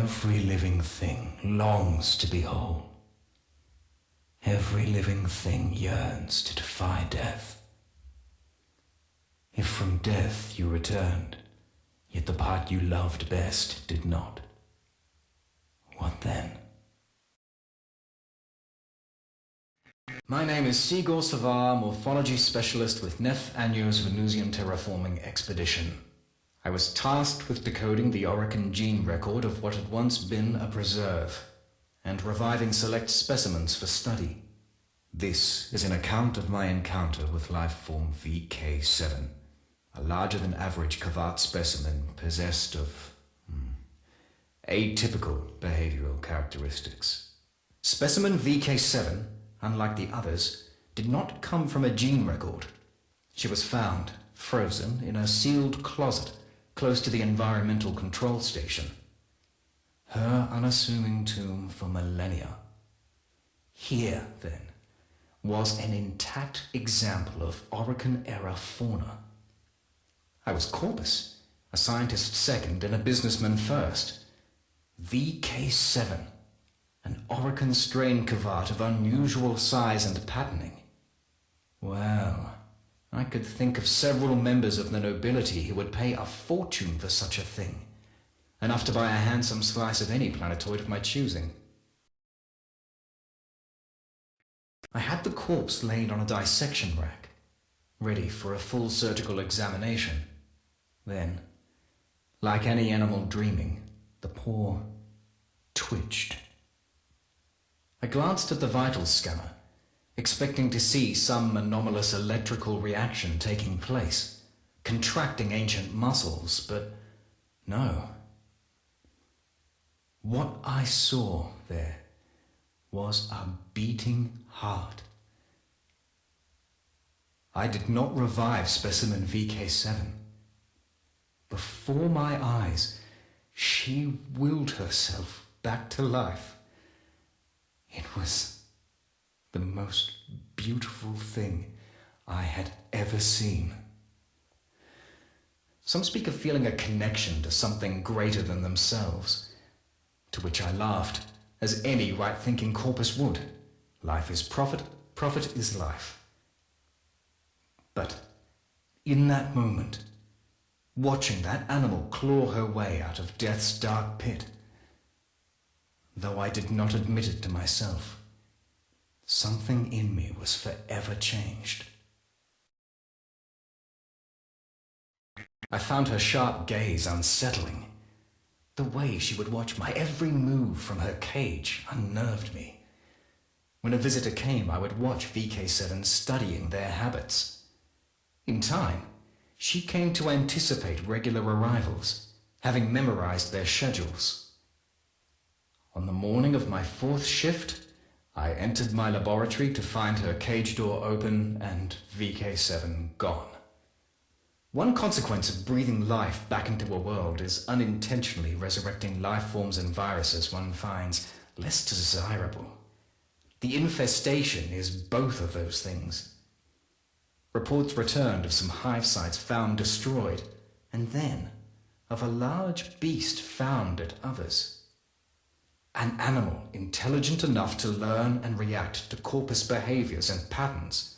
Every living thing longs to be whole. Every living thing yearns to defy death. If from death you returned, yet the part you loved best did not, what then? My name is Sigor Savah, morphology specialist with Nef Anyo's Venusian terraforming expedition. I was tasked with decoding the Orokin gene record of what had once been a preserve, and reviving select specimens for study. This is an account of my encounter with lifeform VK7, a larger-than-average Kavat specimen possessed of atypical behavioral characteristics. Specimen VK7, unlike the others, did not come from a gene record. She was found, frozen, in a sealed closet close to the environmental control station. Her unassuming tomb for millennia. Here, then, was an intact example of Orokin-era fauna. I was Corpus, a scientist second and a businessman first. VK7, an Orokin strain Kavat of unusual size and patterning. Well, I could think of several members of the nobility who would pay a fortune for such a thing, enough to buy a handsome slice of any planetoid of my choosing. I had the corpse laid on a dissection rack, ready for a full surgical examination. Then, like any animal dreaming, the paw twitched. I glanced at the vital scanner, expecting to see some anomalous electrical reaction taking place, contracting ancient muscles, but no. What I saw there was a beating heart. I did not revive specimen VK7. Before my eyes, she willed herself back to life. It was the most beautiful thing I had ever seen. Some speak of feeling a connection to something greater than themselves, to which I laughed, as any right-thinking corpus would. Life is profit, profit is life. But in that moment, watching that animal claw her way out of death's dark pit, though I did not admit it to myself, something in me was forever changed. I found her sharp gaze unsettling. The way she would watch my every move from her cage unnerved me. When a visitor came, I would watch VK7 studying their habits. In time, she came to anticipate regular arrivals, having memorized their schedules. On the morning of my 4th shift, I entered my laboratory to find her cage door open and VK7 gone. One consequence of breathing life back into a world is unintentionally resurrecting life forms and viruses one finds less desirable. The infestation is both of those things. Reports returned of some hive sites found destroyed, and then of a large beast found at others. An animal intelligent enough to learn and react to corpus behaviors and patterns.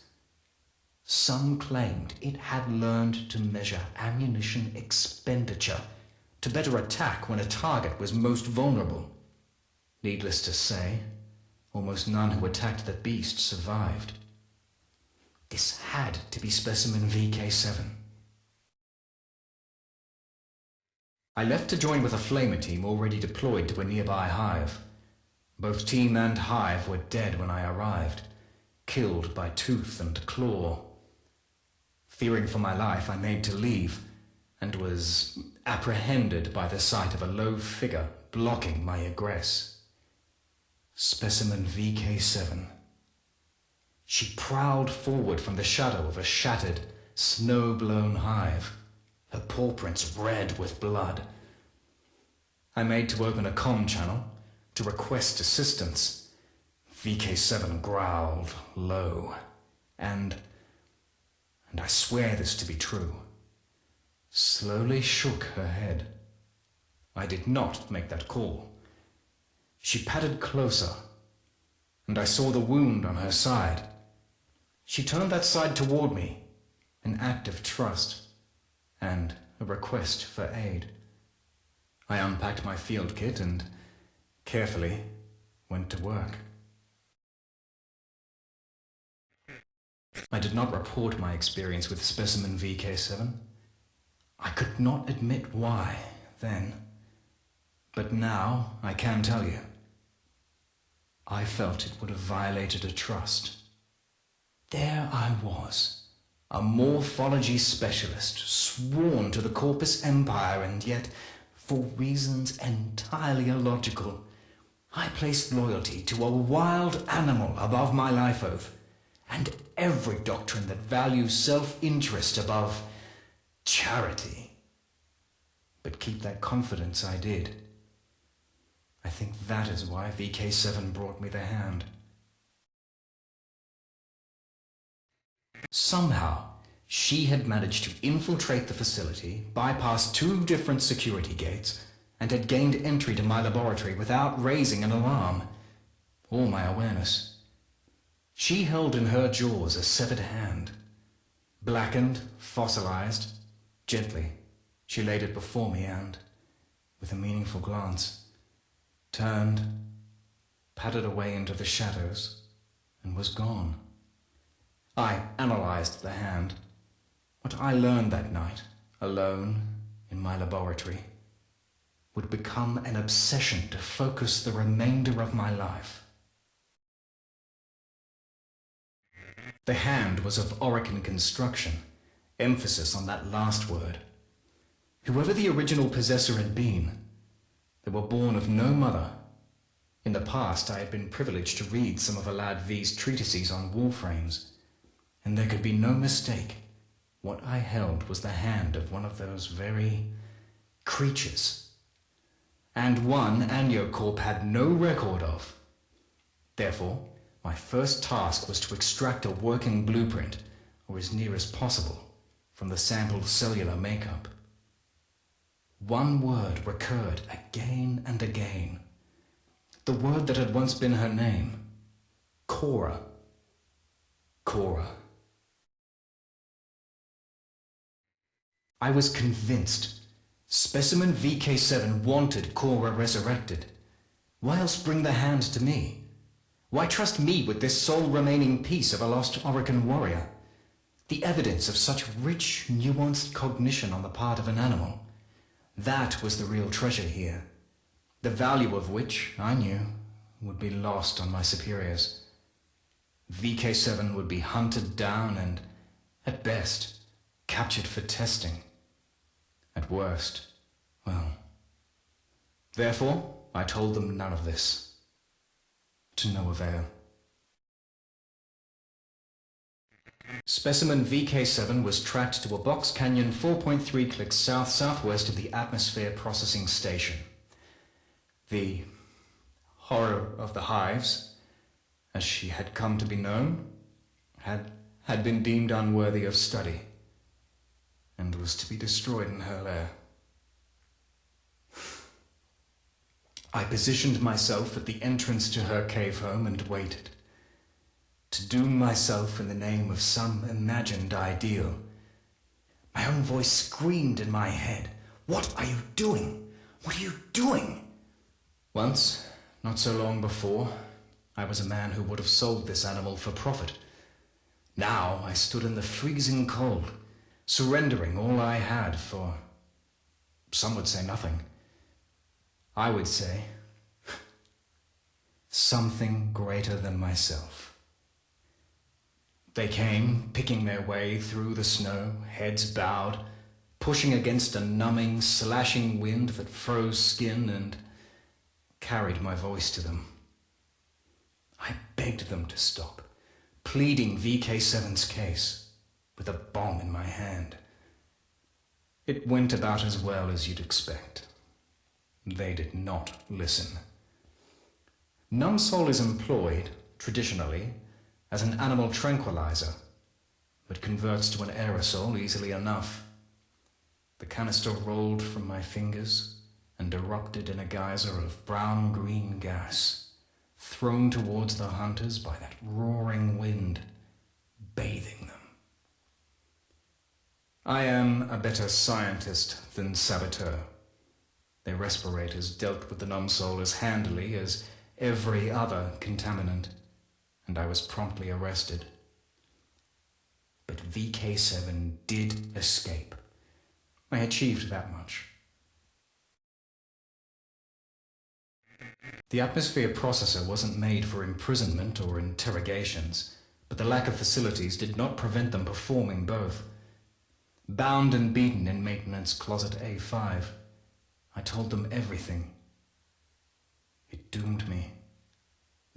Some claimed it had learned to measure ammunition expenditure to better attack when a target was most vulnerable. Needless to say, almost none who attacked the beast survived. This had to be specimen VK7. I left to join with a flamer team already deployed to a nearby hive. Both team and hive were dead when I arrived, killed by tooth and claw. Fearing for my life, I made to leave, and was apprehended by the sight of a low figure blocking my egress. Specimen VK7. She prowled forward from the shadow of a shattered, snow-blown hive, her paw prints red with blood. I made to open a comm channel to request assistance. VK7 growled low, and I swear this to be true, slowly shook her head. I did not make that call. She padded closer, and I saw the wound on her side. She turned that side toward me, an act of trust and a request for aid. I unpacked my field kit and carefully went to work. I did not report my experience with specimen VK7. I could not admit why then, but now I can tell you. I felt it would have violated a trust. There I was, a morphology specialist, sworn to the Corpus Empire, and yet, for reasons entirely illogical, I placed loyalty to a wild animal above my life oath, and every doctrine that values self-interest above charity. But keep that confidence I did. I think that is why VK7 brought me the hand. Somehow, she had managed to infiltrate the facility, bypass 2 different security gates, and had gained entry to my laboratory without raising an alarm, or my awareness. She held in her jaws a severed hand. Blackened, fossilized, gently, she laid it before me and, with a meaningful glance, turned, padded away into the shadows, and was gone. I analyzed the hand. What I learned that night, alone in my laboratory, would become an obsession to focus the remainder of my life. The hand was of Orokin construction, emphasis on that last word. Whoever the original possessor had been, they were born of no mother. In the past, I had been privileged to read some of Alad V's treatises on Warframes, and there could be no mistake. What I held was the hand of one of those very creatures, and one Aniocorp had no record of. Therefore, my first task was to extract a working blueprint, or as near as possible, from the sampled cellular makeup. One word recurred again and again. The word that had once been her name. Khora. Khora. I was convinced. Specimen VK7 wanted Khora resurrected. Why else bring the hand to me? Why trust me with this sole remaining piece of a lost Orokin warrior? The evidence of such rich, nuanced cognition on the part of an animal. That was the real treasure here, the value of which, I knew, would be lost on my superiors. VK7 would be hunted down and, at best, captured for testing. At worst, well. Therefore, I told them none of this. To no avail. Specimen VK7 was tracked to a box canyon 4.3 clicks south-southwest of the atmosphere processing station. The horror of the hives, as she had come to be known, had been deemed unworthy of study, and was to be destroyed in her lair. I positioned myself at the entrance to her cave home and waited. To doom myself in the name of some imagined ideal. My own voice screamed in my head. What are you doing? What are you doing? Once, not so long before, I was a man who would have sold this animal for profit. Now I stood in the freezing cold, surrendering all I had for, some would say nothing. I would say, something greater than myself. They came, picking their way through the snow, heads bowed, pushing against a numbing, slashing wind that froze skin and carried my voice to them. I begged them to stop, pleading VK7's case, with a bomb in my hand. It went about as well as you'd expect. They did not listen. Numbsol is employed, traditionally, as an animal tranquilizer, but converts to an aerosol easily enough. The canister rolled from my fingers and erupted in a geyser of brown-green gas, thrown towards the hunters by that roaring wind, bathing them. I am a better scientist than saboteur. Their respirators dealt with the numbsole as handily as every other contaminant, and I was promptly arrested. But VK7 did escape. I achieved that much. The atmosphere processor wasn't made for imprisonment or interrogations, but the lack of facilities did not prevent them performing both. Bound and beaten in maintenance closet A5, I told them everything. It doomed me.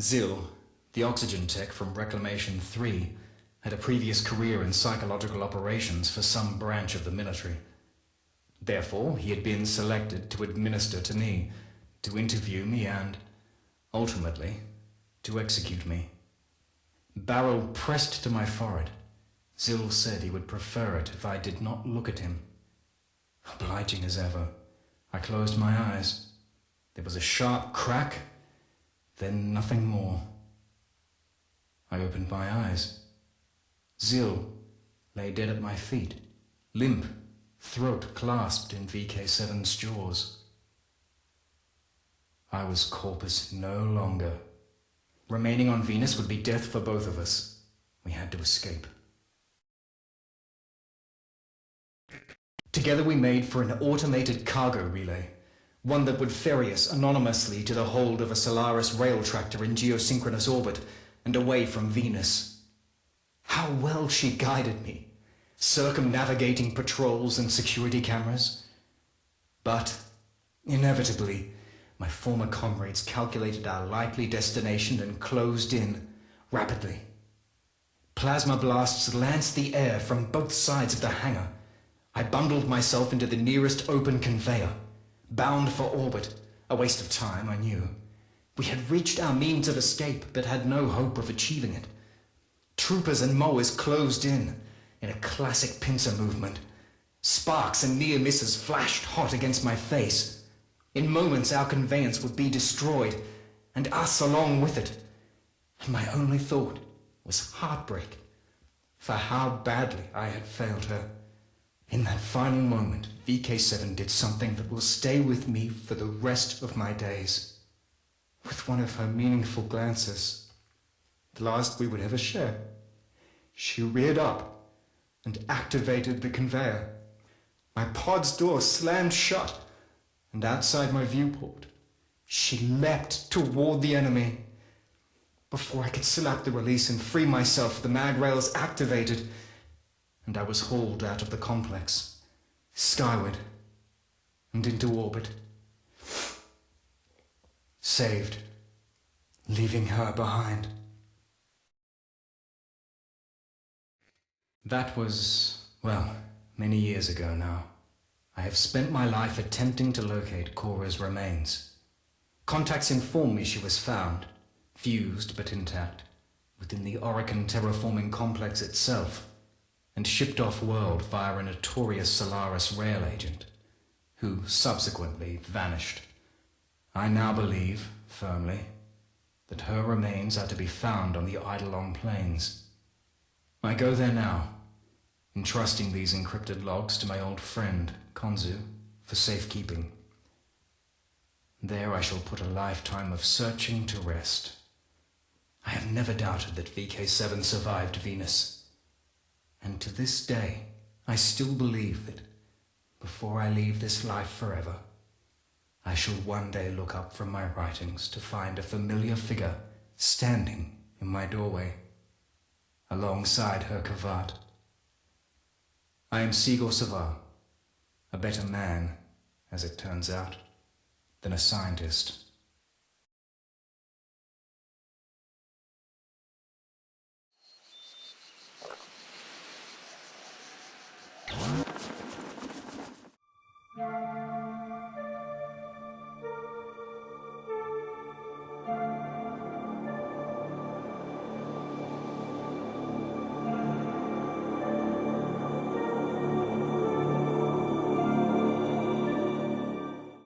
Zil, the oxygen tech from Reclamation 3, had a previous career in psychological operations for some branch of the military. Therefore, he had been selected to administer to me, to interview me and, ultimately, to execute me. Barrel pressed to my forehead, Zil said he would prefer it if I did not look at him. Obliging as ever, I closed my eyes. There was a sharp crack, then nothing more. I opened my eyes. Zil lay dead at my feet, limp, throat clasped in VK7's jaws. I was corpus no longer. Remaining on Venus would be death for both of us. We had to escape. Together we made for an automated cargo relay, one that would ferry us anonymously to the hold of a Solaris rail tractor in geosynchronous orbit and away from Venus. How well she guided me, circumnavigating patrols and security cameras. But, inevitably, my former comrades calculated our likely destination and closed in rapidly. Plasma blasts lanced the air from both sides of the hangar. I bundled myself into the nearest open conveyor, bound for orbit. A waste of time, I knew. We had reached our means of escape, but had no hope of achieving it. Troopers and mowers closed in a classic pincer movement. Sparks and near misses flashed hot against my face. In moments, our conveyance would be destroyed, and us along with it. And my only thought was heartbreak for how badly I had failed her. In that final moment, VK7 did something that will stay with me for the rest of my days. With one of her meaningful glances, the last we would ever share, she reared up and activated the conveyor. My pod's door slammed shut, and outside my viewport, she leapt toward the enemy. Before I could slap the release and free myself, the mag rails activated, and I was hauled out of the complex, skyward, and into orbit. Saved, leaving her behind. That was, well, many years ago now. I have spent my life attempting to locate Khora's remains. Contacts inform me she was found, fused but intact, within the Oricon terraforming complex itself, and shipped off-world via a notorious Solaris rail agent, who subsequently vanished. I now believe, firmly, that her remains are to be found on the Eidolon Plains. I go there now, entrusting these encrypted logs to my old friend, Konzu, for safekeeping. There I shall put a lifetime of searching to rest. I have never doubted that VK7 survived Venus. And to this day, I still believe that, before I leave this life forever, I shall one day look up from my writings to find a familiar figure standing in my doorway, alongside her Kavat. I am Sigor Savah, a better man, as it turns out, than a scientist.